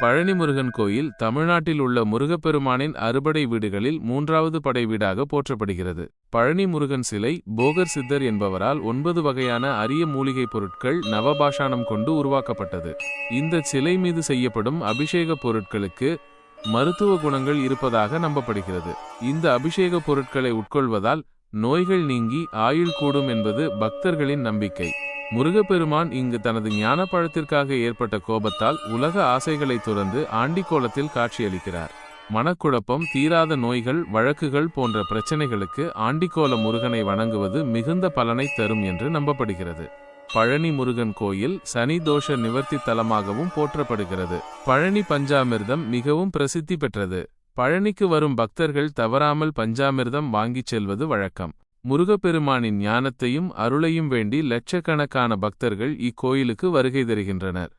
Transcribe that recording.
பழனி முருகன் கோயில் தமிழ்நாட்டில் உள்ள முருகப்பெருமானின் அறுபடை வீடுகளில் 3வது படை வீடாக போற்றப்படுகிறது. பழனி முருகன் சிலை போகர் சித்தர் என்பவரால் 9 வகையான அரிய மூலிகைப் பொருட்கள் நவபாஷாணம் கொண்டு உருவாக்கப்பட்டது. இந்த சிலை மீது செய்யப்படும் அபிஷேக பொருட்களுக்கு மருத்துவ குணங்கள் இருப்பதாக நம்பப்படுகிறது. இந்த அபிஷேக பொருட்களை உட்கொள்வதால் நோய்கள் நீங்கி ஆயுள் கூடும் என்பது பக்தர்களின் நம்பிக்கை. முருகப்பெருமான் இங்கு தனது ஞான பழத்திற்காக ஏற்பட்ட கோபத்தால் உலக ஆசைகளை துறந்து ஆண்டிக்கோலத்தில் காட்சியளிக்கிறார். மனக்குழப்பம், தீராத நோய்கள், வழக்குகள் போன்ற பிரச்சனைகளுக்கு ஆண்டிக்கோல முருகனை வணங்குவது மிகுந்த பலனை தரும் என்று நம்பப்படுகிறது. பழனி முருகன் கோயில் சனி தோஷ நிவர்த்தி தலமாகவும் போற்றப்படுகிறது. பழனி பஞ்சாமிர்தம் மிகவும் பிரசித்தி பெற்றது. பழனிக்கு வரும் பக்தர்கள் தவறாமல் பஞ்சாமிர்தம் வாங்கிச் செல்வது வழக்கம். முருகப்பெருமானின் ஞானத்தையும் அருளையும் வேண்டி லட்சக்கணக்கான பக்தர்கள் இக்கோயிலுக்கு வருகை தருகின்றனர்.